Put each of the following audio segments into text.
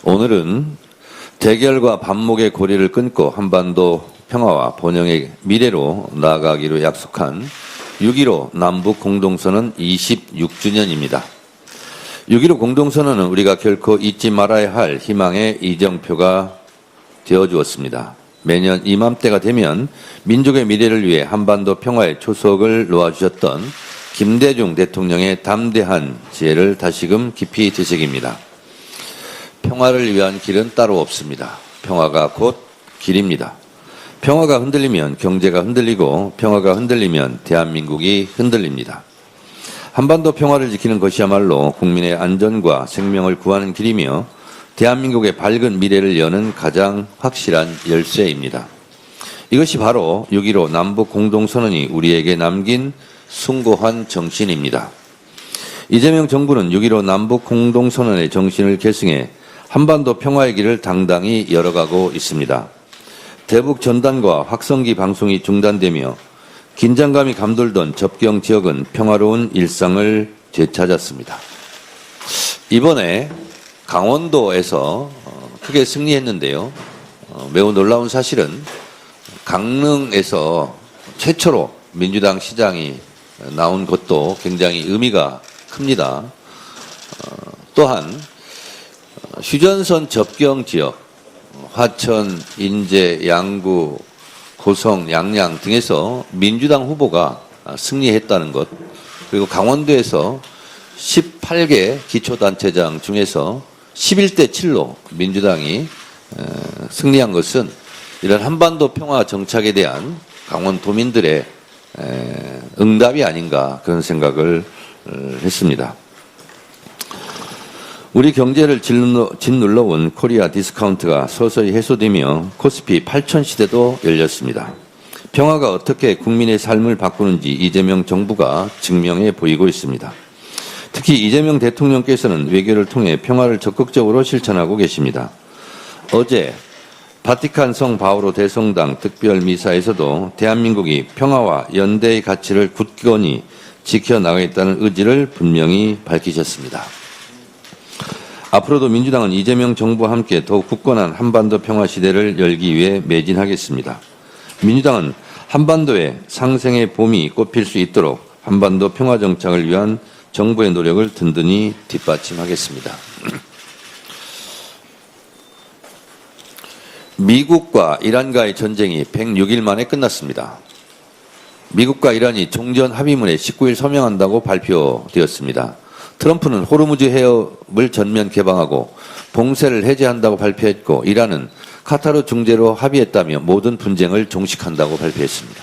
오늘은 대결과 반목의 고리를 끊고 한반도 평화와 번영의 미래로 나아가기로 약속한 6.15 남북 공동선언 26주년입니다. 6.15 공동선언은 우리가 결코 잊지 말아야 할 희망의 이정표가 되어주었습니다. 매년 이맘때가 되면 민족의 미래를 위해 한반도 평화의 초석을 놓아주셨던 김대중 대통령의 담대한 지혜를 다시금 깊이 되새깁니다. 평화를 위한 길은 따로 없습니다. 평화가 곧 길입니다. 평화가 흔들리면 경제가 흔들리고 평화가 흔들리면 대한민국이 흔들립니다. 한반도 평화를 지키는 것이야말로 국민의 안전과 생명을 구하는 길이며 대한민국의 밝은 미래를 여는 가장 확실한 열쇠입니다. 이것이 바로 6.15 남북 공동선언이 우리에게 남긴 숭고한 정신입니다. 이재명 정부는 6.15 남북 공동선언의 정신을 계승해 한반도 평화의 길을 당당히 열어가고 있습니다. 대북 전단과 확성기 방송이 중단되며 긴장감이 감돌던 접경 지역은 평화로운 일상을 되찾았습니다. 이번에 강원도에서 크게 승리했는데요. 매우 놀라운 사실은 강릉에서 최초로 민주당 시장이 나온 것도 굉장히 의미가 큽니다. 또한 휴전선 접경 지역, 화천, 인제, 양구, 고성, 양양 등에서 민주당 후보가 승리했다는 것, 그리고 강원도에서 18개 기초단체장 중에서 11대 7로 민주당이 승리한 것은 이런 한반도 평화 정착에 대한 강원도민들의 응답이 아닌가 그런 생각을 했습니다. 우리 경제를 짓눌러온 코리아 디스카운트가 서서히 해소되며 코스피 8천 시대도 열렸습니다. 평화가 어떻게 국민의 삶을 바꾸는지 이재명 정부가 증명해 보이고 있습니다. 특히 이재명 대통령께서는 외교를 통해 평화를 적극적으로 실천하고 계십니다. 어제 바티칸 성 바오로 대성당 특별 미사에서도 대한민국이 평화와 연대의 가치를 굳건히 지켜나가겠다는 의지를 분명히 밝히셨습니다. 앞으로도 민주당은 이재명 정부와 함께 더욱 굳건한 한반도 평화 시대를 열기 위해 매진하겠습니다. 민주당은 한반도에 상생의 봄이 꽃필 수 있도록 한반도 평화 정착을 위한 정부의 노력을 든든히 뒷받침하겠습니다. 미국과 이란과의 전쟁이 106일 만에 끝났습니다. 미국과 이란이 종전 합의문에 19일 서명한다고 발표되었습니다. 트럼프는 호르무즈 해협을 전면 개방하고 봉쇄를 해제한다고 발표했고 이란은 카타르 중재로 합의했다며 모든 분쟁을 종식한다고 발표했습니다.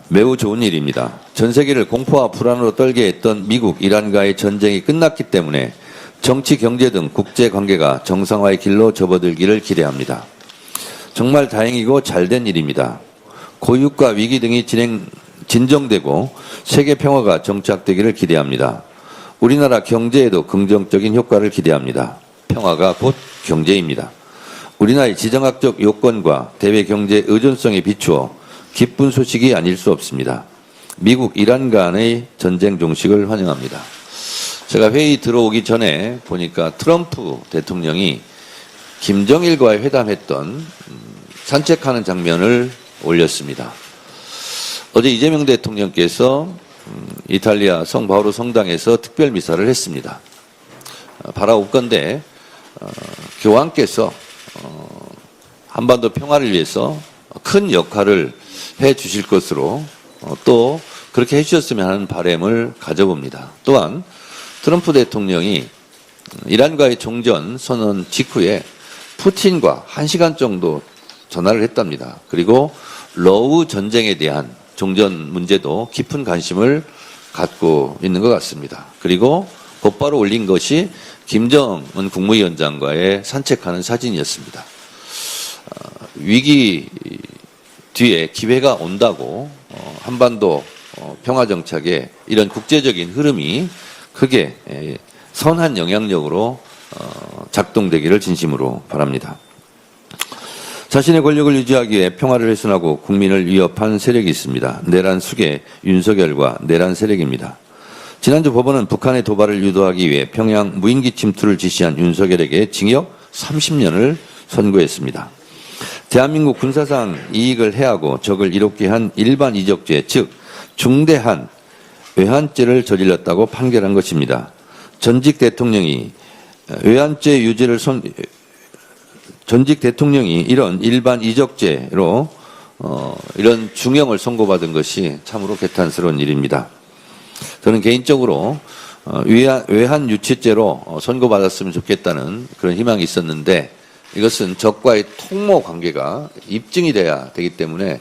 매우 좋은 일입니다. 전 세계를 공포와 불안으로 떨게 했던 미국, 이란과의 전쟁이 끝났기 때문에 정치, 경제 등 국제관계가 정상화의 길로 접어들기를 기대합니다. 정말 다행이고 잘된 일입니다. 고육과 위기 등이 진정되고 세계 평화가 정착되기를 기대합니다. 우리나라 경제에도 긍정적인 효과를 기대합니다. 평화가 곧 경제입니다. 우리나라의 지정학적 요건과 대외 경제 의존성에 비추어 기쁜 소식이 아닐 수 없습니다. 미국, 이란 간의 전쟁 종식을 환영합니다. 제가 회의 들어오기 전에 보니까 트럼프 대통령이 김정일과의 회담했던 산책하는 장면을 올렸습니다. 어제 이재명 대통령께서 이탈리아 성 바오로 성당에서 특별 미사를 했습니다. 바라옵건대 교황께서 한반도 평화를 위해서 큰 역할을 해 주실 것으로 또 그렇게 해 주셨으면 하는 바람을 가져봅니다. 또한 트럼프 대통령이 이란과의 종전 선언 직후에 푸틴과 1시간 정도 전화를 했답니다. 그리고 러우 전쟁에 대한 종전 문제도 깊은 관심을 갖고 있는 것 같습니다. 그리고 곧바로 올린 것이 김정은 국무위원장과의 산책하는 사진이었습니다. 위기 뒤에 기회가 온다고 한반도 평화정착에 이런 국제적인 흐름이 크게 선한 영향력으로 작동되기를 진심으로 바랍니다. 자신의 권력을 유지하기 위해 평화를 훼손하고 국민을 위협한 세력이 있습니다. 내란 수계 윤석열과 내란 세력입니다. 지난주 법원은 북한의 도발을 유도하기 위해 평양 무인기 침투를 지시한 윤석열에게 징역 30년을 선고했습니다. 대한민국 군사상 이익을 해하고 적을 이롭게 한 일반 이적죄, 즉 중대한 외환죄를 저질렀다고 판결한 것입니다. 전직 대통령이 외환죄 유죄를 전직 대통령이 이런 일반 이적죄로 이런 중형을 선고받은 것이 참으로 개탄스러운 일입니다. 저는 개인적으로 외환 유치죄로 선고받았으면 좋겠다는 그런 희망이 있었는데 이것은 적과의 통모 관계가 입증이 돼야 되기 때문에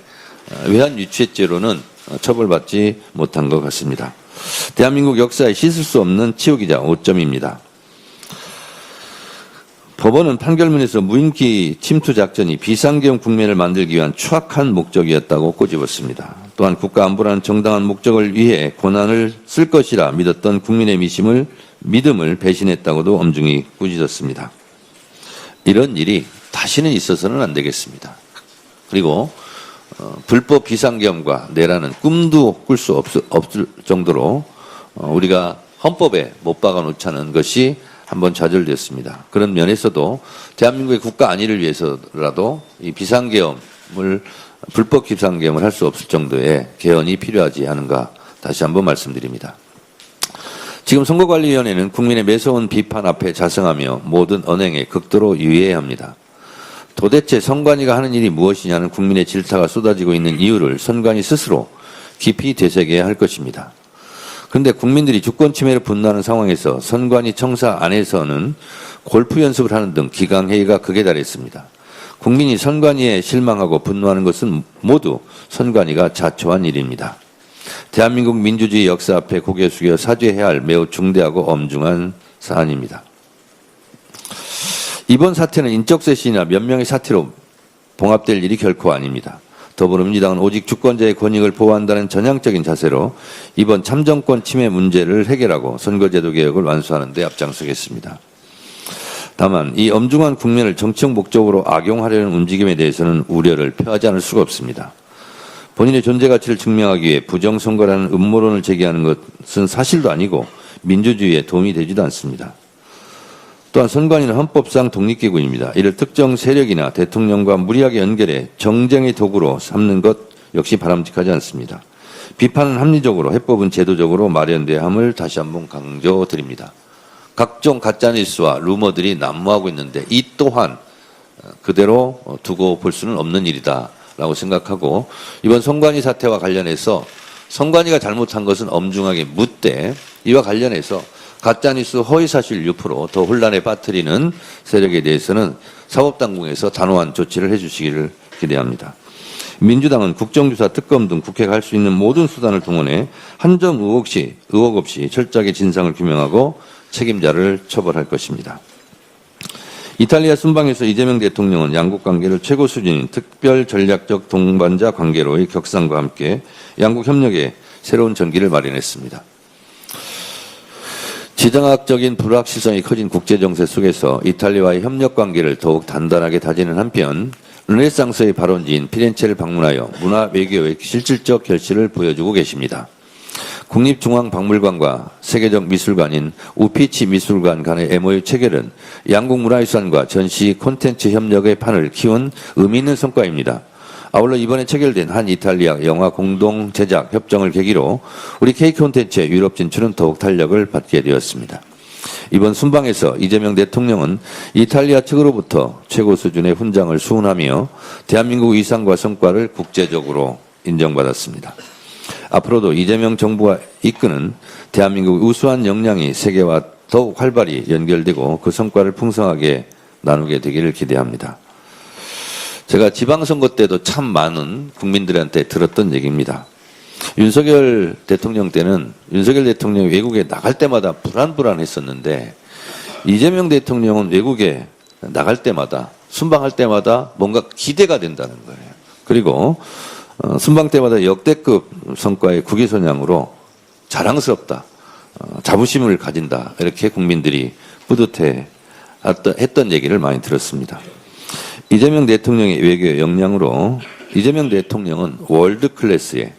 외환 유치죄로는 처벌받지 못한 것 같습니다. 대한민국 역사에 씻을 수 없는 치욕이자 오점입니다. 법원은 판결문에서 무인기 침투 작전이 비상계엄 국면을 만들기 위한 추악한 목적이었다고 꼬집었습니다. 또한 국가안보라는 정당한 목적을 위해 고난을 쓸 것이라 믿었던 국민의 믿음을 배신했다고도 엄중히 꾸짖었습니다. 이런 일이 다시는 있어서는 안 되겠습니다. 그리고 불법 비상계엄과 내라는 꿈도 꿀 수 없을 정도로 우리가 헌법에 못 박아놓자는 것이 한번 좌절됐습니다. 그런 면에서도 대한민국의 국가 안위를 위해서라도 이 불법 비상계엄을 할 수 없을 정도의 개헌이 필요하지 않은가 다시 한번 말씀드립니다. 지금 선거관리위원회는 국민의 매서운 비판 앞에 자성하며 모든 언행에 극도로 유의해야 합니다. 도대체 선관위가 하는 일이 무엇이냐는 국민의 질타가 쏟아지고 있는 이유를 선관위 스스로 깊이 되새겨야 할 것입니다. 그런데 국민들이 주권 침해를 분노하는 상황에서 선관위 청사 안에서는 골프 연습을 하는 등 기강회의가 극에 달했습니다. 국민이 선관위에 실망하고 분노하는 것은 모두 선관위가 자초한 일입니다. 대한민국 민주주의 역사 앞에 고개 숙여 사죄해야 할 매우 중대하고 엄중한 사안입니다. 이번 사태는 인적쇄신이나 몇 명의 사태로 봉합될 일이 결코 아닙니다. 더불어민주당은 오직 주권자의 권익을 보호한다는 전향적인 자세로 이번 참정권 침해 문제를 해결하고 선거제도 개혁을 완수하는 데 앞장서겠습니다. 다만 이 엄중한 국면을 정치적 목적으로 악용하려는 움직임에 대해서는 우려를 표하지 않을 수가 없습니다. 본인의 존재 가치를 증명하기 위해 부정선거라는 음모론을 제기하는 것은 사실도 아니고 민주주의에 도움이 되지도 않습니다. 또한 선관위는 헌법상 독립기구입니다. 이를 특정 세력이나 대통령과 무리하게 연결해 정쟁의 도구로 삼는 것 역시 바람직하지 않습니다. 비판은 합리적으로, 해법은 제도적으로 마련돼야 함을 다시 한번 강조드립니다. 각종 가짜뉴스와 루머들이 난무하고 있는데 이 또한 그대로 두고 볼 수는 없는 일이다라고 생각하고 이번 선관위 사태와 관련해서 선관위가 잘못한 것은 엄중하게 묻되 이와 관련해서 가짜뉴스 허위사실 유포로 더 혼란에 빠뜨리는 세력에 대해서는 사법당국에서 단호한 조치를 해주시기를 기대합니다. 민주당은 국정조사, 특검 등 국회가 할 수 있는 모든 수단을 동원해 한 점 의혹 없이 철저하게 진상을 규명하고 책임자를 처벌할 것입니다. 이탈리아 순방에서 이재명 대통령은 양국 관계를 최고 수준인 특별 전략적 동반자 관계로의 격상과 함께 양국 협력에 새로운 전기를 마련했습니다. 지정학적인 불확실성이 커진 국제정세 속에서 이탈리아와의 협력 관계를 더욱 단단하게 다지는 한편 르네상스의 발원지인 피렌체를 방문하여 문화 외교의 실질적 결실을 보여주고 계십니다. 국립중앙박물관과 세계적 미술관인 우피치 미술관 간의 MOU 체결은 양국 문화유산과 전시 콘텐츠 협력의 판을 키운 의미 있는 성과입니다. 아울러 이번에 체결된 한 이탈리아 영화 공동 제작 협정을 계기로 우리 K콘텐츠의 유럽 진출은 더욱 탄력을 받게 되었습니다. 이번 순방에서 이재명 대통령은 이탈리아 측으로부터 최고 수준의 훈장을 수훈하며 대한민국 위상과 성과를 국제적으로 인정받았습니다. 앞으로도 이재명 정부가 이끄는 대한민국의 우수한 역량이 세계와 더욱 활발히 연결되고 그 성과를 풍성하게 나누게 되기를 기대합니다. 제가 지방선거 때도 참 많은 국민들한테 들었던 얘기입니다. 윤석열 대통령 때는 윤석열 대통령이 외국에 나갈 때마다 불안했었는데 이재명 대통령은 외국에 나갈 때마다 순방할 때마다 뭔가 기대가 된다는 거예요. 그리고 순방 때마다 역대급 성과의 국위선양으로 자랑스럽다, 자부심을 가진다 이렇게 국민들이 뿌듯해 했던 얘기를 많이 들었습니다. 이재명 대통령의 외교 역량으로 이재명 대통령은 월드 클래스의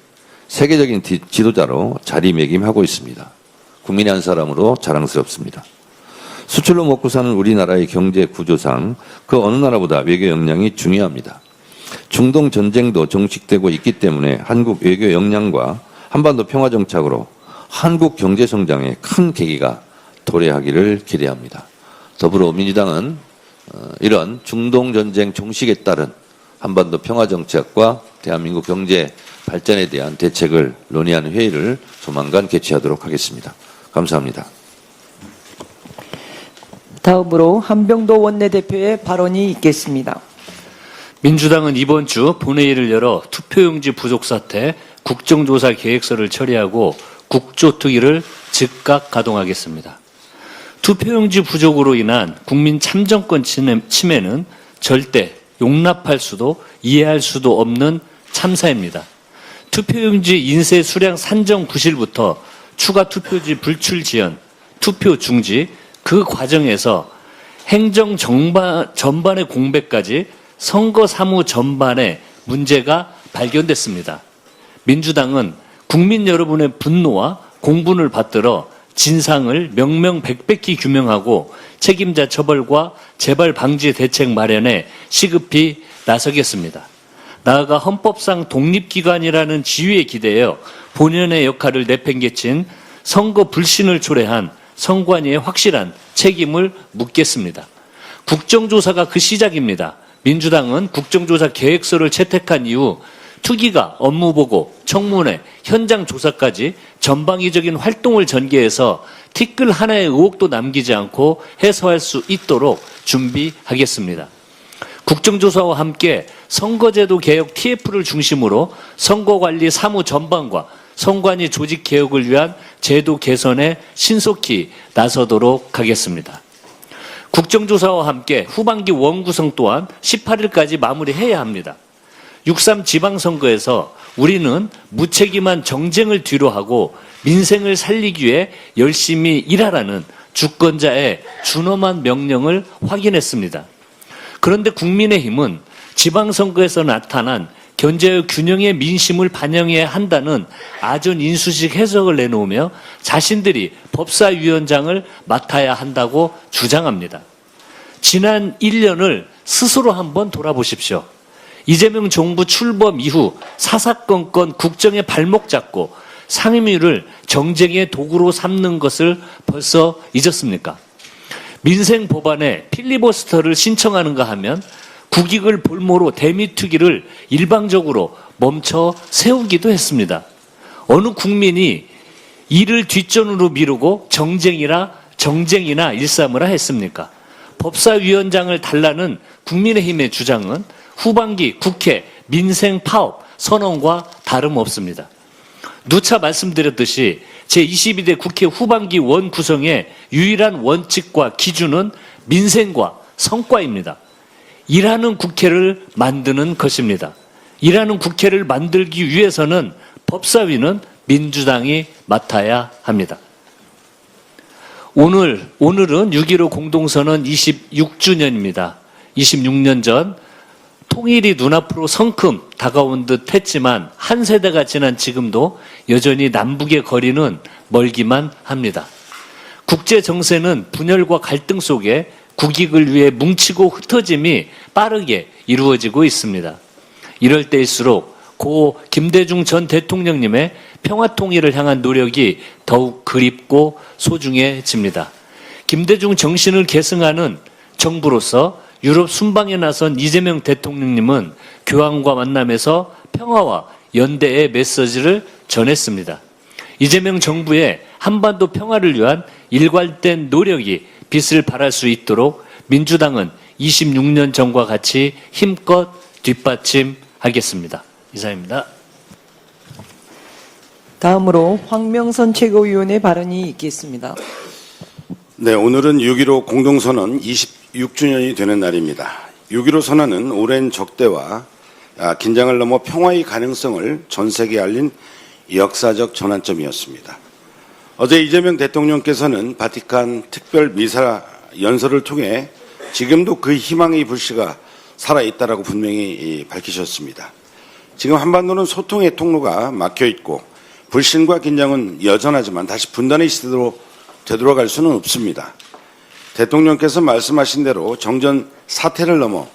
세계적인 지도자로 자리매김하고 있습니다. 국민의 한 사람으로 자랑스럽습니다. 수출로 먹고 사는 우리나라의 경제 구조상 그 어느 나라보다 외교 역량이 중요합니다. 중동 전쟁도 종식되고 있기 때문에 한국 외교 역량과 한반도 평화 정착으로 한국 경제 성장에 큰 계기가 도래하기를 기대합니다. 더불어민주당은 이런 중동 전쟁 종식에 따른 한반도 평화 정착과 대한민국 경제 발전에 대한 대책을 논의하는 회의를 조만간 개최하도록 하겠습니다. 감사합니다. 다음으로 한병도 원내대표의 발언이 있겠습니다. 민주당은 이번 주 본회의를 열어 투표용지 부족 사태 국정조사 계획서를 처리하고 국조특위를 즉각 가동하겠습니다. 투표용지 부족으로 인한 국민 참정권 침해는 절대 용납할 수도 이해할 수도 없는 참사입니다. 투표용지 인쇄 수량 산정 구실부터 추가 투표지 불출 지연, 투표 중지, 그 과정에서 행정 전반의 공백까지 선거 사무 전반에 문제가 발견됐습니다. 민주당은 국민 여러분의 분노와 공분을 받들어 진상을 명명백백히 규명하고 책임자 처벌과 재발 방지 대책 마련에 시급히 나서겠습니다. 나아가 헌법상 독립기관이라는 지위에 기대어 본연의 역할을 내팽개친 선거 불신을 초래한 선관위의 확실한 책임을 묻겠습니다. 국정조사가 그 시작입니다. 민주당은 국정조사 계획서를 채택한 이후 투기가 업무보고, 청문회, 현장 조사까지 전방위적인 활동을 전개해서 티끌 하나의 의혹도 남기지 않고 해소할 수 있도록 준비하겠습니다. 국정조사와 함께 선거제도 개혁 TF를 중심으로 선거관리 사무 전반과 선관위 조직 개혁을 위한 제도 개선에 신속히 나서도록 하겠습니다. 국정조사와 함께 후반기 원구성 또한 18일까지 마무리해야 합니다. 6.3 지방선거에서 우리는 무책임한 정쟁을 뒤로하고 민생을 살리기 위해 열심히 일하라는 주권자의 준엄한 명령을 확인했습니다. 그런데 국민의힘은 지방선거에서 나타난 견제의 균형의 민심을 반영해야 한다는 아전인수식 해석을 내놓으며 자신들이 법사위원장을 맡아야 한다고 주장합니다. 지난 1년을 스스로 한번 돌아보십시오. 이재명 정부 출범 이후 사사건건 국정에 발목 잡고 상임위를 정쟁의 도구로 삼는 것을 벌써 잊었습니까? 민생 법안에 필리버스터를 신청하는가 하면 국익을 볼모로 대미투기를 일방적으로 멈춰 세우기도 했습니다. 어느 국민이 이를 뒷전으로 미루고 정쟁이나 일삼으라 했습니까? 법사위원장을 달라는 국민의힘의 주장은 후반기 국회 민생 파업 선언과 다름없습니다. 누차 말씀드렸듯이 제22대 국회 후반기 원 구성의 유일한 원칙과 기준은 민생과 성과입니다. 일하는 국회를 만드는 것입니다. 일하는 국회를 만들기 위해서는 법사위는 민주당이 맡아야 합니다. 오늘은 6.15 공동선언 26주년입니다. 26년 전 통일이 눈앞으로 성큼 다가온 듯 했지만 한 세대가 지난 지금도 여전히 남북의 거리는 멀기만 합니다. 국제 정세는 분열과 갈등 속에 국익을 위해 뭉치고 흩어짐이 빠르게 이루어지고 있습니다. 이럴 때일수록 고 김대중 전 대통령님의 평화통일을 향한 노력이 더욱 그립고 소중해집니다. 김대중 정신을 계승하는 정부로서 유럽 순방에 나선 이재명 대통령님은 교황과 만남에서 평화와 연대의 메시지를 전했습니다. 이재명 정부의 한반도 평화를 위한 일관된 노력이 빛을 발할 수 있도록 민주당은 26년 전과 같이 힘껏 뒷받침하겠습니다. 이상입니다. 다음으로 황명선 최고위원의 발언이 있겠습니다. 네, 오늘은 6.15 공동선언 26주년이 되는 날입니다. 6.15 선언은 오랜 적대와 긴장을 넘어 평화의 가능성을 전 세계에 알린 역사적 전환점이었습니다. 어제 이재명 대통령께서는 바티칸 특별 미사 연설을 통해 지금도 그 희망의 불씨가 살아있다라고 분명히 밝히셨습니다. 지금 한반도는 소통의 통로가 막혀있고 불신과 긴장은 여전하지만 다시 분단의 시대로 되돌아갈 수는 없습니다. 대통령께서 말씀하신 대로 정전 사태를 넘어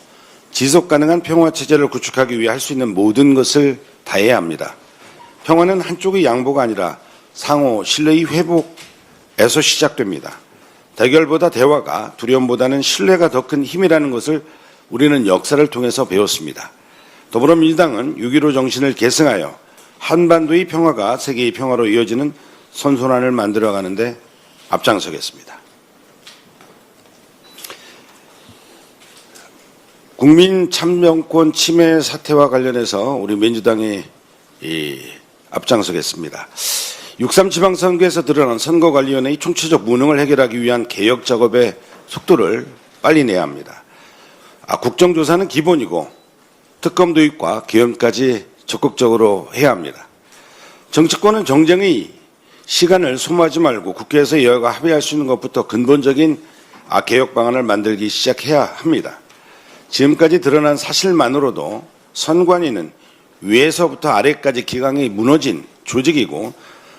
지속 가능한 평화 체제를 구축하기 위해 할 수 있는 모든 것을 다해야 합니다. 평화는 한쪽의 양보가 아니라 상호 신뢰의 회복에서 시작됩니다. 대결보다 대화가, 두려움보다는 신뢰가 더 큰 힘이라는 것을 우리는 역사를 통해서 배웠습니다. 더불어민주당은 6.15 정신을 계승하여 한반도의 평화가 세계의 평화로 이어지는 선순환을 만들어가는데 앞장서겠습니다. 국민 참정권 침해 사태와 관련해서 우리 민주당이 앞장서겠습니다. 6.3 지방선거에서 드러난 선거관리위원회의 총체적 무능을 해결하기 위한 개혁 작업의 속도를 빨리 내야 합니다. 국정조사는 기본이고 특검 도입과 계엄까지 적극적으로 해야 합니다. 정치권은 정쟁의 시간을 소모하지 말고 국회에서 여야가 합의할 수 있는 것부터 근본적인 개혁 방안을 만들기 시작해야 합니다. 지금까지 드러난 사실만으로도 선관위는 위에서부터 아래까지 기강이 무너진 조직이고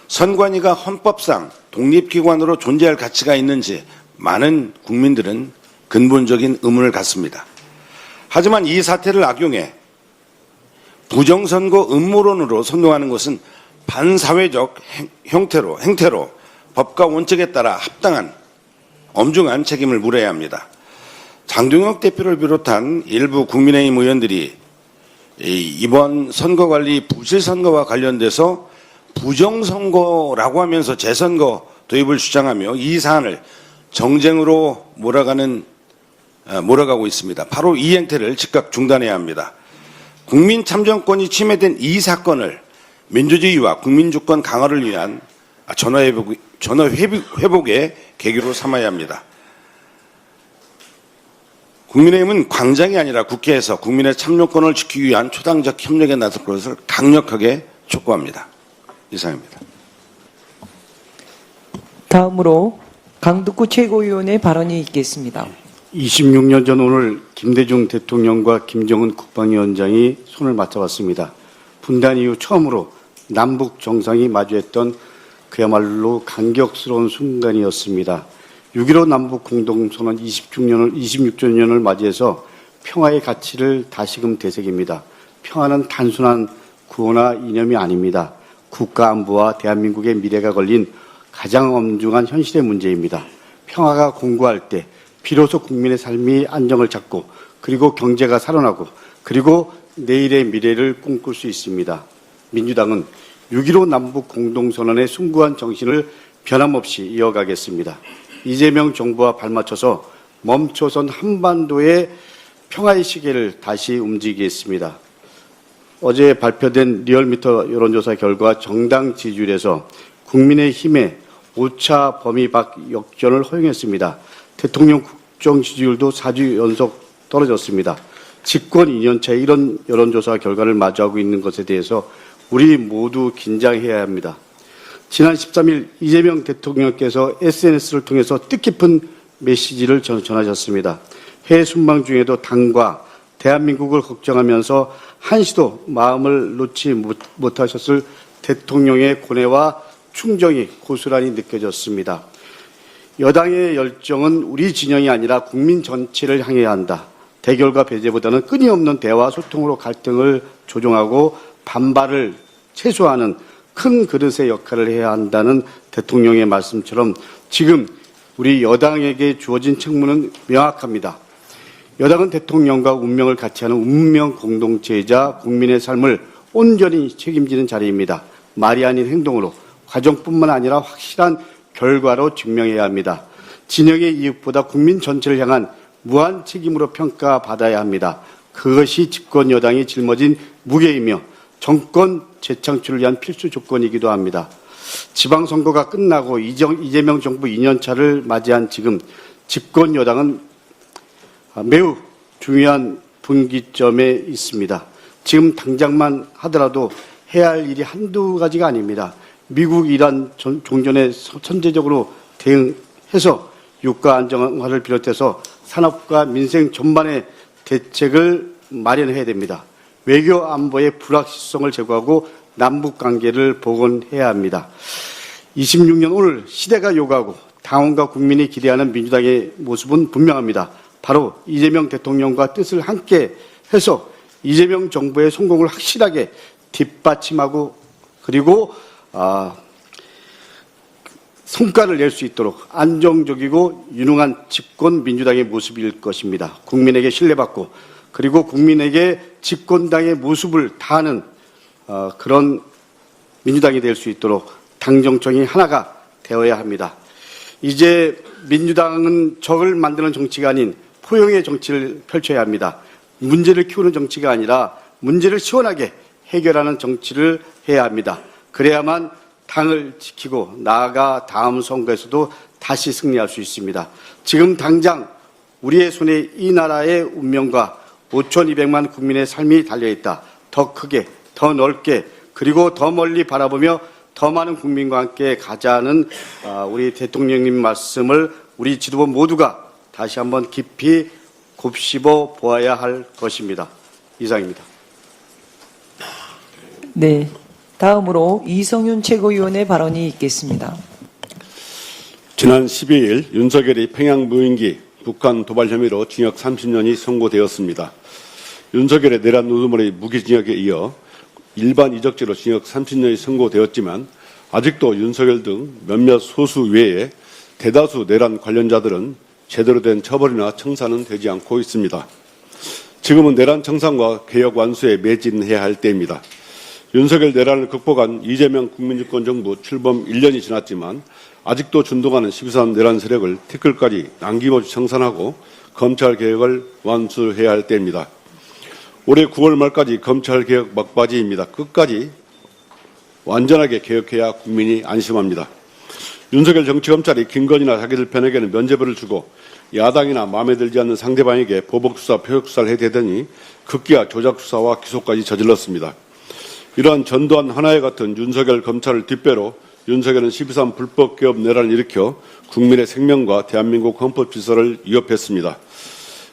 선관위가 헌법상 독립기관으로 존재할 가치가 있는지 많은 국민들은 근본적인 의문을 갖습니다. 하지만 이 사태를 악용해 부정선거 음모론으로 선동하는 것은 반사회적 행태로 법과 원칙에 따라 합당한 엄중한 책임을 물어야 합니다. 장동혁 대표를 비롯한 일부 국민의힘 의원들이 이번 선거관리 부실선거와 관련돼서 부정선거라고 하면서 재선거 도입을 주장하며 이 사안을 정쟁으로 몰아가고 있습니다. 바로 이 행태를 즉각 중단해야 합니다. 국민 참정권이 침해된 이 사건을 민주주의와 국민주권 강화를 위한 전화회복의 계기로 삼아야 합니다. 국민의힘은 광장이 아니라 국회에서 국민의 참정권을 지키기 위한 초당적 협력에 나설 것을 강력하게 촉구합니다. 이상입니다. 다음으로 강두구 최고위원의 발언이 있겠습니다. 26년 전 오늘 김대중 대통령과 김정은 국방위원장이 손을 맞잡았습니다. 분단 이후 처음으로 남북 정상이 마주했던 그야말로 감격스러운 순간이었습니다. 6.15 남북 공동선언 26주년을 맞이해서 평화의 가치를 다시금 되새깁니다. 평화는 단순한 구호나 이념이 아닙니다. 국가 안보와 대한민국의 미래가 걸린 가장 엄중한 현실의 문제입니다. 평화가 공고할 때 비로소 국민의 삶이 안정을 찾고 그리고 경제가 살아나고 그리고 내일의 미래를 꿈꿀 수 있습니다. 민주당은 6.15 남북 공동선언의 숭고한 정신을 변함없이 이어가겠습니다. 이재명 정부와 발맞춰서 멈춰선 한반도의 평화의 시계를 다시 움직이겠습니다. 어제 발표된 리얼미터 여론조사 결과 정당 지지율에서 국민의힘의 5차 범위 밖 역전을 허용했습니다. 대통령 국정 지지율도 4주 연속 떨어졌습니다. 집권 2년차에 이런 여론조사 결과를 마주하고 있는 것에 대해서 우리 모두 긴장해야 합니다. 지난 13일 이재명 대통령께서 SNS를 통해서 뜻깊은 메시지를 전하셨습니다. 해외 순방 중에도 당과 대한민국을 걱정하면서 한시도 마음을 놓지 못하셨을 대통령의 고뇌와 충정이 고스란히 느껴졌습니다. 여당의 열정은 우리 진영이 아니라 국민 전체를 향해야 한다. 대결과 배제보다는 끊임없는 대화 소통으로 갈등을 조정하고 반발을 최소화하는 큰 그릇의 역할을 해야 한다는 대통령의 말씀처럼 지금 우리 여당에게 주어진 책무는 명확합니다. 여당은 대통령과 운명을 같이 하는 운명 공동체이자 국민의 삶을 온전히 책임지는 자리입니다. 말이 아닌 행동으로 과정뿐만 아니라 확실한 결과로 증명해야 합니다. 진영의 이익보다 국민 전체를 향한 무한 책임으로 평가받아야 합니다. 그것이 집권 여당이 짊어진 무게이며 정권 재창출을 위한 필수 조건이기도 합니다. 지방선거가 끝나고 이재명 정부 2년차를 맞이한 지금 집권 여당은 매우 중요한 분기점에 있습니다. 지금 당장만 하더라도 해야 할 일이 한두 가지가 아닙니다. 미국, 이란 종전에 선제적으로 대응해서 유가 안정화를 비롯해서 산업과 민생 전반의 대책을 마련해야 됩니다. 외교 안보의 불확실성을 제거하고 남북 관계를 복원해야 합니다. 26년 오늘 시대가 요구하고 당원과 국민이 기대하는 민주당의 모습은 분명합니다. 바로 이재명 대통령과 뜻을 함께 해서 이재명 정부의 성공을 확실하게 뒷받침하고 그리고 성과를 낼 수 있도록 안정적이고 유능한 집권 민주당의 모습일 것입니다. 국민에게 신뢰받고 그리고 국민에게 집권당의 모습을 다하는 그런 민주당이 될 수 있도록 당정청이 하나가 되어야 합니다. 이제 민주당은 적을 만드는 정치가 아닌 포용의 정치를 펼쳐야 합니다. 문제를 키우는 정치가 아니라 문제를 시원하게 해결하는 정치를 해야 합니다. 그래야만 당을 지키고 나아가 다음 선거에서도 다시 승리할 수 있습니다. 지금 당장 우리의 손에 이 나라의 운명과 5,200만 국민의 삶이 달려있다. 더 크게, 더 넓게, 그리고 더 멀리 바라보며 더 많은 국민과 함께 가자는 우리 대통령님 말씀을 우리 지도부 모두가 다시 한번 깊이 곱씹어 보아야 할 것입니다. 이상입니다. 네. 다음으로 이성윤 최고위원의 발언이 있겠습니다. 지난 12일 윤석열이 평양 무인기 북한 도발 혐의로 징역 30년이 선고되었습니다. 윤석열의 내란 우두머리 무기징역에 이어 일반 이적죄로 징역 30년이 선고되었지만 아직도 윤석열 등 몇몇 소수 외에 대다수 내란 관련자들은 제대로 된 처벌이나 청산은 되지 않고 있습니다. 지금은 내란 청산과 개혁 완수에 매진해야 할 때입니다. 윤석열 내란을 극복한 이재명 국민주권정부 출범 1년이 지났지만 아직도 준동하는 12.3 내란 세력을 티끌까지 남김없이 청산하고 검찰개혁을 완수해야 할 때입니다. 올해 9월 말까지 검찰개혁 막바지입니다. 끝까지 완전하게 개혁해야 국민이 안심합니다. 윤석열 정치검찰이 김건희나 자기들 편에게는 면죄부를 주고 야당이나 마음에 들지 않는 상대방에게 보복수사, 표적수사를 해대더니 급기야 조작수사와 기소까지 저질렀습니다. 이러한 전두환 하나회 같은 윤석열 검찰을 뒷배로 윤석열은 12.3 불법 개업 내란을 일으켜 국민의 생명과 대한민국 헌법 질서를 위협했습니다.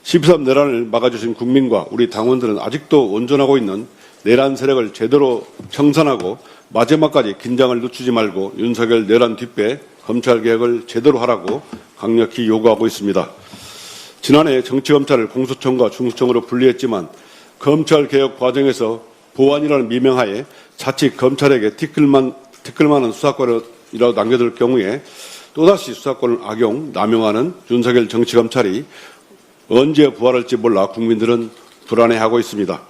12.3 내란을 막아주신 국민과 우리 당원들은 아직도 온전하고 있는 내란 세력을 제대로 청산하고 마지막까지 긴장을 늦추지 말고 윤석열 내란 뒷배 검찰개혁을 제대로 하라고 강력히 요구하고 있습니다. 지난해 정치검찰을 공수처과 중수청으로 분리했지만 검찰개혁 과정에서 보완이라는 미명하에 자칫 검찰에게 티끌만한 수사권이라도 남겨둘 경우에 또다시 수사권을 악용, 남용하는 윤석열 정치검찰이 언제 부활할지 몰라 국민들은 불안해하고 있습니다.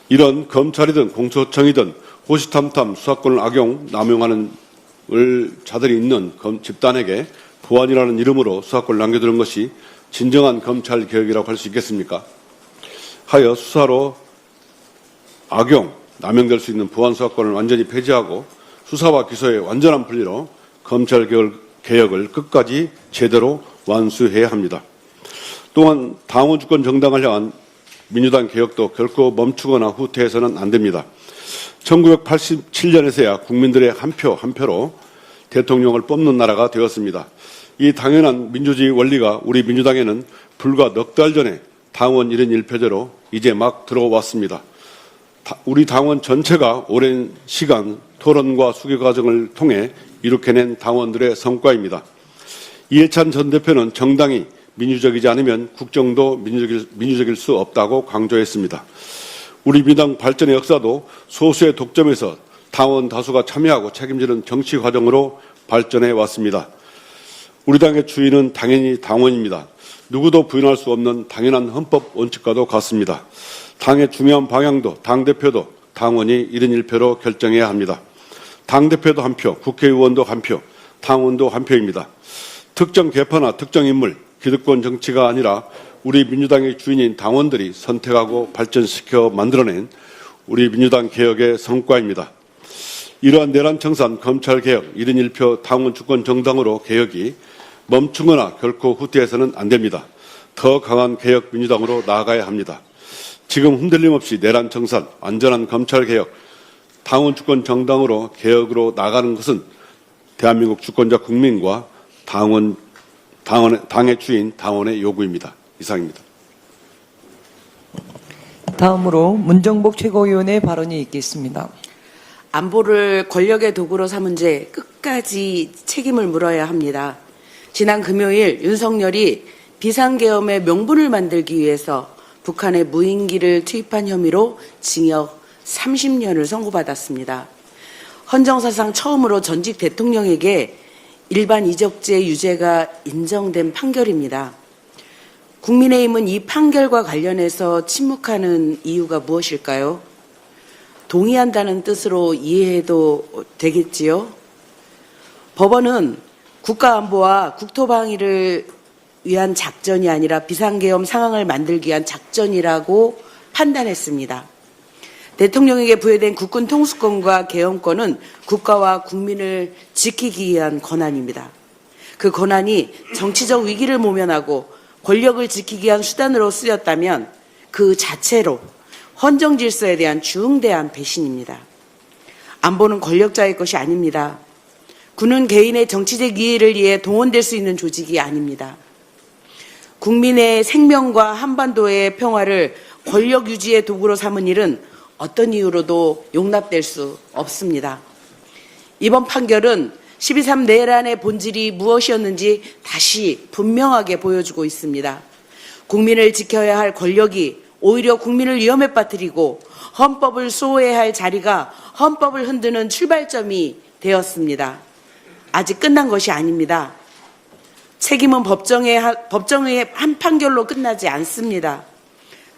이런 검찰이든 공수처이든 호시탐탐 수사권을 악용, 남용하는 자들이 있는 집단에게 보안이라는 이름으로 수사권을 남겨두는 것이 진정한 검찰개혁이라고 할 수 있겠습니까? 하여 수사로 악용, 남용될 수 있는 보안 수사권을 완전히 폐지하고 수사와 기소의 완전한 분리로 검찰개혁을 끝까지 제대로 완수해야 합니다. 또한 당원 주권 정당을 향한 민주당 개혁도 결코 멈추거나 후퇴해서는 안 됩니다. 1987년에서야 국민들의 한 표로 대통령을 뽑는 나라가 되었습니다. 이 당연한 민주주의 원리가 우리 민주당에는 불과 넉 달 전에 당원 1인 1표제로 이제 막 들어왔습니다. 우리 당원 전체가 오랜 시간 토론과 수교 과정을 통해 이룩해낸 당원들의 성과입니다. 이해찬 전 대표는 정당이 민주적이지 않으면 국정도 민주적일 수 없다고 강조했습니다. 우리 민주당 발전의 역사도 소수의 독점에서 당원 다수가 참여하고 책임지는 정치 과정으로 발전해 왔습니다. 우리 당의 주인은 당연히 당원입니다. 누구도 부인할 수 없는 당연한 헌법 원칙과도 같습니다. 당의 중요한 방향도 당대표도 당원이 1인 1표로 결정해야 합니다. 당대표도 한 표, 국회의원도 한 표, 당원도 한 표입니다. 특정 계파나 특정 인물, 기득권 정치가 아니라 우리 민주당의 주인인 당원들이 선택하고 발전시켜 만들어낸 우리 민주당 개혁의 성과입니다. 이러한 내란 청산 검찰개혁 1인 1표 당원 주권 정당으로 개혁이 멈추거나 결코 후퇴해서는 안 됩니다. 더 강한 개혁 민주당으로 나아가야 합니다. 지금 흔들림 없이 내란 청산, 안전한 검찰개혁, 당원 주권 정당으로 개혁으로 나가는 것은 대한민국 주권자 국민과 당의 주인 당원의 요구입니다. 이상입니다. 다음으로 문정복 최고위원의 발언이 있겠습니다. 안보를 권력의 도구로 삼은 죄 끝까지 책임을 물어야 합니다. 지난 금요일 윤석열이 비상계엄의 명분을 만들기 위해서 북한의 무인기를 투입한 혐의로 징역 30년을 선고받았습니다. 헌정사상 처음으로 전직 대통령에게 일반 이적죄 유죄가 인정된 판결입니다. 국민의힘은 이 판결과 관련해서 침묵하는 이유가 무엇일까요? 동의한다는 뜻으로 이해해도 되겠지요? 법원은 국가안보와 국토방위를 위한 작전이 아니라 비상계엄 상황을 만들기 위한 작전이라고 판단했습니다. 대통령에게 부여된 국군 통수권과 계엄권은 국가와 국민을 지키기 위한 권한입니다. 그 권한이 정치적 위기를 모면하고 권력을 지키기 위한 수단으로 쓰였다면 그 자체로 헌정 질서에 대한 중대한 배신입니다. 안보는 권력자의 것이 아닙니다. 군은 개인의 정치적 이해를 위해 동원될 수 있는 조직이 아닙니다. 국민의 생명과 한반도의 평화를 권력 유지의 도구로 삼은 일은 어떤 이유로도 용납될 수 없습니다. 이번 판결은 12.3 내란의 본질이 무엇이었는지 다시 분명하게 보여주고 있습니다. 국민을 지켜야 할 권력이 오히려 국민을 위험에 빠뜨리고 헌법을 수호해야 할 자리가 헌법을 흔드는 출발점이 되었습니다. 아직 끝난 것이 아닙니다. 책임은 법정의 한 판결로 끝나지 않습니다.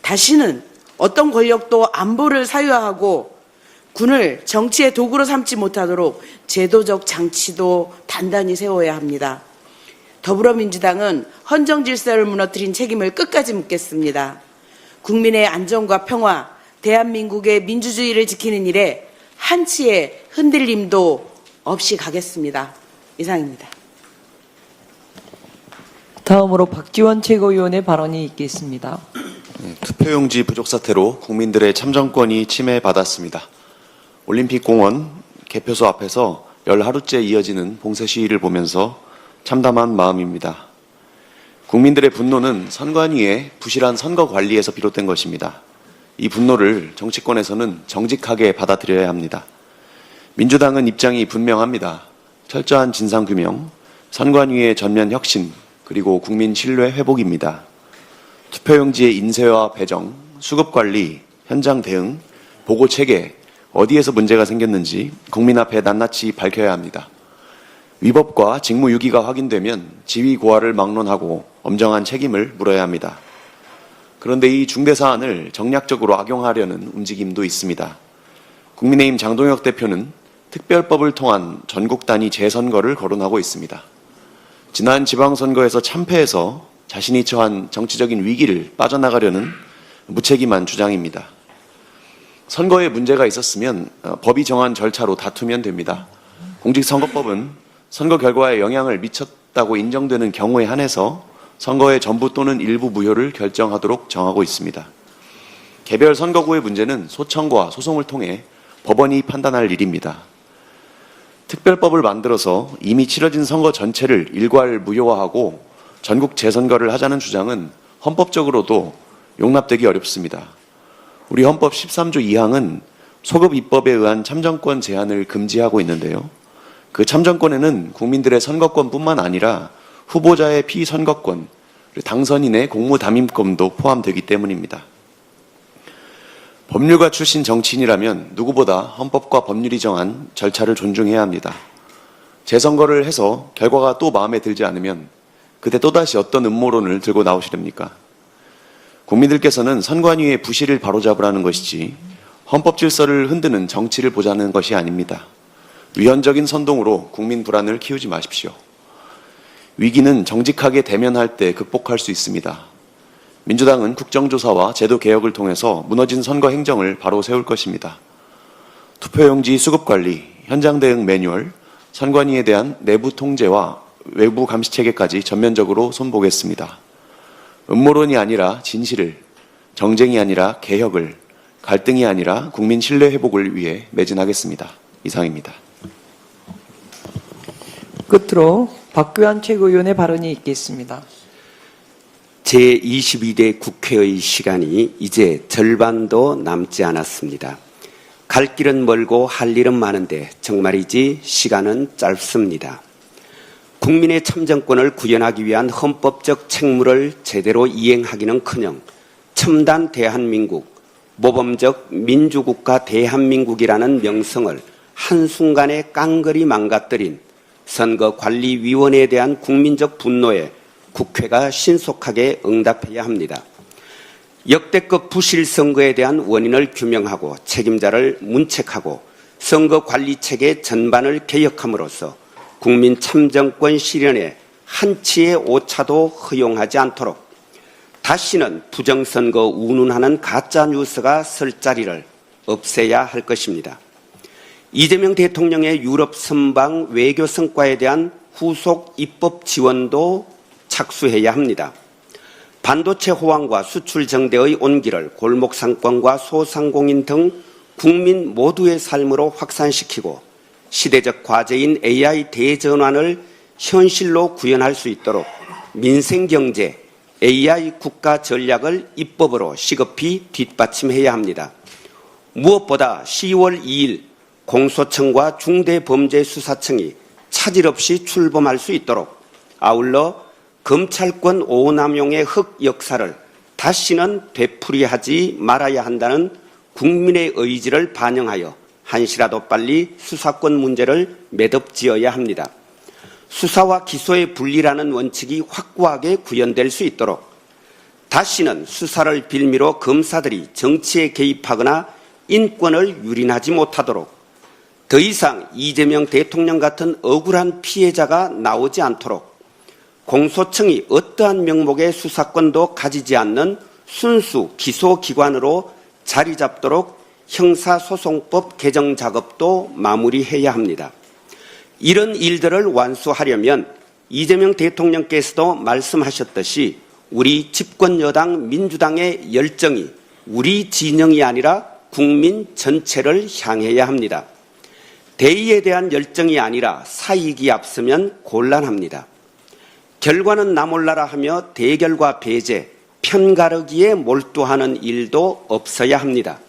다시는 어떤 권력도 안보를 사유화하고 군을 정치의 도구로 삼지 못하도록 제도적 장치도 단단히 세워야 합니다. 더불어민주당은 헌정 질서를 무너뜨린 책임을 끝까지 묻겠습니다. 국민의 안전과 평화, 대한민국의 민주주의를 지키는 일에 한치의 흔들림도 없이 가겠습니다. 이상입니다. 다음으로 박지원 최고위원의 발언이 있겠습니다. 투표용지 부족 사태로 국민들의 참정권이 침해받았습니다. 올림픽공원 개표소 앞에서 열 하루째 이어지는 봉쇄 시위를 보면서 참담한 마음입니다. 국민들의 분노는 선관위의 부실한 선거 관리에서 비롯된 것입니다. 이 분노를 정치권에서는 정직하게 받아들여야 합니다. 민주당은 입장이 분명합니다. 철저한 진상규명, 선관위의 전면 혁신, 그리고 국민 신뢰 회복입니다. 투표용지의 인쇄와 배정, 수급관리, 현장 대응, 보고체계, 어디에서 문제가 생겼는지 국민 앞에 낱낱이 밝혀야 합니다. 위법과 직무유기가 확인되면 지위고하를 막론하고 엄정한 책임을 물어야 합니다. 그런데 이 중대사안을 정략적으로 악용하려는 움직임도 있습니다. 국민의힘 장동혁 대표는 특별법을 통한 전국 단위 재선거를 거론하고 있습니다. 지난 지방선거에서 참패해서 자신이 처한 정치적인 위기를 빠져나가려는 무책임한 주장입니다. 선거에 문제가 있었으면 법이 정한 절차로 다투면 됩니다. 공직선거법은 선거 결과에 영향을 미쳤다고 인정되는 경우에 한해서 선거의 전부 또는 일부 무효를 결정하도록 정하고 있습니다. 개별 선거구의 문제는 소청과 소송을 통해 법원이 판단할 일입니다. 특별법을 만들어서 이미 치러진 선거 전체를 일괄 무효화하고 전국 재선거를 하자는 주장은 헌법적으로도 용납되기 어렵습니다. 우리 헌법 13조 2항은 소급 입법에 의한 참정권 제한을 금지하고 있는데요. 그 참정권에는 국민들의 선거권뿐만 아니라 후보자의 피선거권, 당선인의 공무담임권도 포함되기 때문입니다. 법률가 출신 정치인이라면 누구보다 헌법과 법률이 정한 절차를 존중해야 합니다. 재선거를 해서 결과가 또 마음에 들지 않으면 그때 또다시 어떤 음모론을 들고 나오시렵니까? 국민들께서는 선관위의 부실을 바로잡으라는 것이지 헌법 질서를 흔드는 정치를 보자는 것이 아닙니다. 위헌적인 선동으로 국민 불안을 키우지 마십시오. 위기는 정직하게 대면할 때 극복할 수 있습니다. 민주당은 국정조사와 제도개혁을 통해서 무너진 선거 행정을 바로 세울 것입니다. 투표용지 수급관리, 현장 대응 매뉴얼, 선관위에 대한 내부 통제와 외부 감시체계까지 전면적으로 손보겠습니다. 음모론이 아니라 진실을, 정쟁이 아니라 개혁을, 갈등이 아니라 국민 신뢰 회복을 위해 매진하겠습니다. 이상입니다. 끝으로 박규환 최고위원의 발언이 있겠습니다. 제22대 국회의 시간이 이제 절반도 남지 않았습니다. 갈 길은 멀고 할 일은 많은데 정말이지 시간은 짧습니다. 국민의 참정권을 구현하기 위한 헌법적 책무를 제대로 이행하기는커녕 첨단 대한민국, 모범적 민주국가 대한민국이라는 명성을 한순간에 깡그리 망가뜨린 선거관리위원회에 대한 국민적 분노에 국회가 신속하게 응답해야 합니다. 역대급 부실 선거에 대한 원인을 규명하고 책임자를 문책하고 선거관리체계 전반을 개혁함으로써 국민 참정권 실현에 한치의 오차도 허용하지 않도록 다시는 부정선거 운운하는 가짜뉴스가 설 자리를 없애야 할 것입니다. 이재명 대통령의 유럽 선방 외교 성과에 대한 후속 입법 지원도 착수해야 합니다. 반도체 호황과 수출 정대의 온기를 골목상권과 소상공인 등 국민 모두의 삶으로 확산시키고 시대적 과제인 AI 대전환을 현실로 구현할 수 있도록 민생경제, AI 국가 전략을 입법으로 시급히 뒷받침해야 합니다. 무엇보다 10월 2일 공소청과 중대범죄수사청이 차질 없이 출범할 수 있도록 아울러 검찰권 오남용의 흑역사를 다시는 되풀이하지 말아야 한다는 국민의 의지를 반영하여 한시라도 빨리 수사권 문제를 매듭지어야 합니다. 수사와 기소의 분리라는 원칙이 확고하게 구현될 수 있도록 다시는 수사를 빌미로 검사들이 정치에 개입하거나 인권을 유린하지 못하도록 더 이상 이재명 대통령 같은 억울한 피해자가 나오지 않도록 공소청이 어떠한 명목의 수사권도 가지지 않는 순수 기소기관으로 자리 잡도록 형사소송법 개정 작업도 마무리해야 합니다. 이런 일들을 완수하려면 이재명 대통령께서도 말씀하셨듯이 우리 집권여당 민주당의 열정이 우리 진영이 아니라 국민 전체를 향해야 합니다. 대의에 대한 열정이 아니라 사익이 앞서면 곤란합니다. 결과는 나 몰라라 하며 대결과 배제, 편가르기에 몰두하는 일도 없어야 합니다.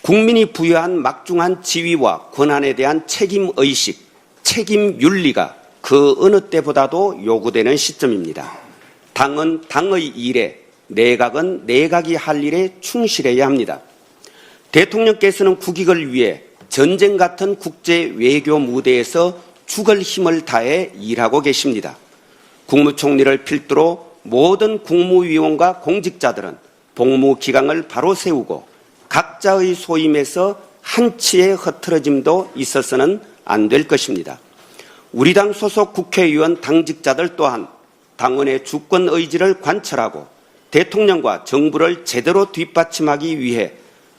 국민이 부여한 막중한 지위와 권한에 대한 책임의식, 책임윤리가 그 어느 때보다도 요구되는 시점입니다. 당은 당의 일에, 내각은 내각이 할 일에 충실해야 합니다. 대통령께서는 국익을 위해 전쟁 같은 국제 외교 무대에서 죽을 힘을 다해 일하고 계십니다. 국무총리를 필두로 모든 국무위원과 공직자들은 복무 기강을 바로 세우고 각자의 소임에서 한치의 흐트러짐도 있어서는 안 될 것입니다. 우리 당 소속 국회의원 당직자들 또한 당원의 주권 의지를 관철하고 대통령과 정부를 제대로 뒷받침하기 위해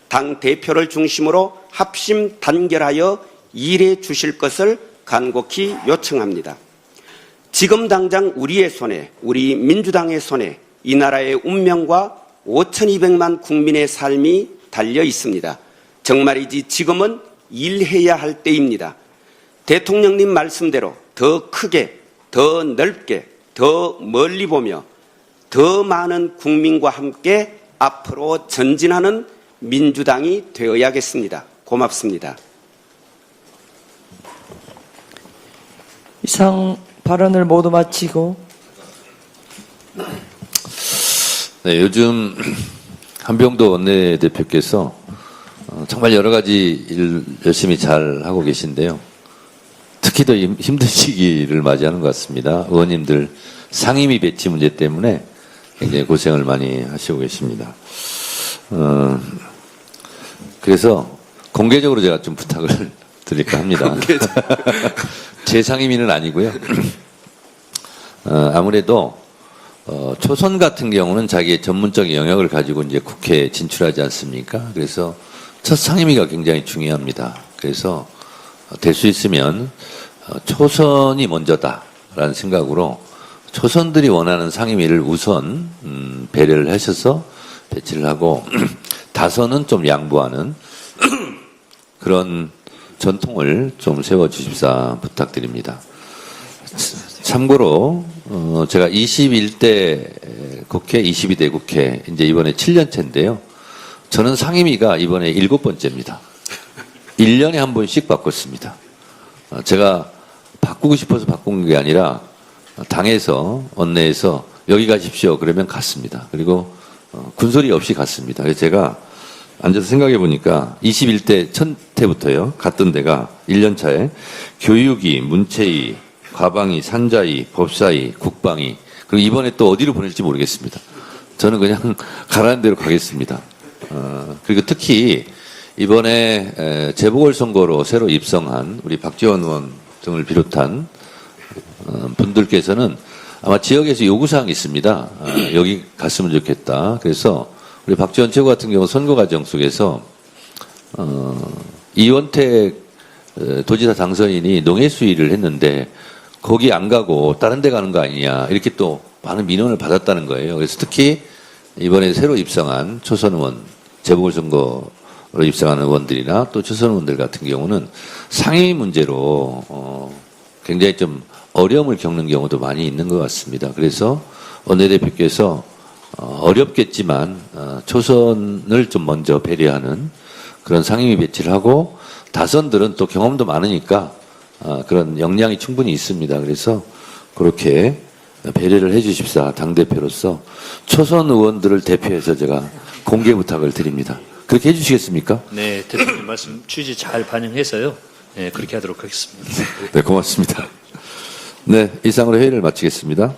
당 대표를 중심으로 합심 단결하여 일해 주실 것을 간곡히 요청합니다. 지금 당장 우리의 손에, 우리 민주당의 손에 이 나라의 운명과 5,200만 국민의 삶이 달려 있습니다. 정말이지 지금은 일해야 할 때입니다. 대통령님 말씀대로 더 크게, 더 넓게, 더 멀리 보며 더 많은 국민과 함께 앞으로 전진하는 민주당이 되어야겠습니다. 고맙습니다. 이상 발언을 모두 마치고 네, 요즘 한병도 원내대표께서 정말 여러 가지 일 열심히 잘 하고 계신데요. 특히 더 힘든 시기를 맞이하는 것 같습니다. 의원님들 상임위 배치 문제 때문에 굉장히 고생을 많이 하시고 계십니다. 그래서 공개적으로 제가 좀 부탁을 드릴까 합니다. 제 상임위는 아니고요. 아무래도 초선 같은 경우는 자기의 전문적 영역을 가지고 이제 국회에 진출하지 않습니까? 그래서 첫 상임위가 굉장히 중요합니다. 그래서 될 수 있으면 초선이 먼저다라는 생각으로 초선들이 원하는 상임위를 우선 배려를 하셔서 배치를 하고 다선은 좀 양보하는 그런 전통을 좀 세워주십사 부탁드립니다. 참고로 제가 21대 국회 22대 국회 이제 이번에 7년째인데요. 저는 상임위가 이번에 7번째입니다. 1년에 한 번씩 바꿨습니다. 제가 바꾸고 싶어서 바꾼 게 아니라 당에서 원내에서 여기 가십시오 그러면 갔습니다. 그리고 군소리 없이 갔습니다. 그래서 제가 앉아서 생각해 보니까 21대 첫 때부터요 갔던 데가 1년 차에 교육위, 문체위, 과방위, 산자위, 법사위, 국방위 그리고 이번에 또 어디로 보낼지 모르겠습니다. 저는 그냥 가라는 대로 가겠습니다. 그리고 특히 이번에 재보궐선거로 새로 입성한 우리 박지원 의원 등을 비롯한 분들께서는 아마 지역에서 요구사항이 있습니다. 여기 갔으면 좋겠다. 그래서 우리 박지원 최고 같은 경우 선거 과정 속에서 이원택 도지사 당선인이 농해 수위를 했는데 거기 안 가고 다른 데 가는 거 아니냐 이렇게 또 많은 민원을 받았다는 거예요. 그래서 특히 이번에 새로 입성한 초선 의원 재보궐선거로 입성한 의원들이나 또 초선 의원들 같은 경우는 상임위 문제로 굉장히 좀 어려움을 겪는 경우도 많이 있는 것 같습니다. 그래서 원내대표께서 어렵겠지만 초선을 좀 먼저 배려하는 그런 상임위 배치를 하고 다선들은 또 경험도 많으니까 그런 역량이 충분히 있습니다. 그래서 그렇게 배려를 해 주십사 당대표로서 초선 의원들을 대표해서 제가 공개 부탁을 드립니다. 그렇게 해 주시겠습니까? 네, 대표님 말씀 취지 잘 반영해서요. 네, 그렇게 하도록 하겠습니다. 네, 고맙습니다. 네, 이상으로 회의를 마치겠습니다.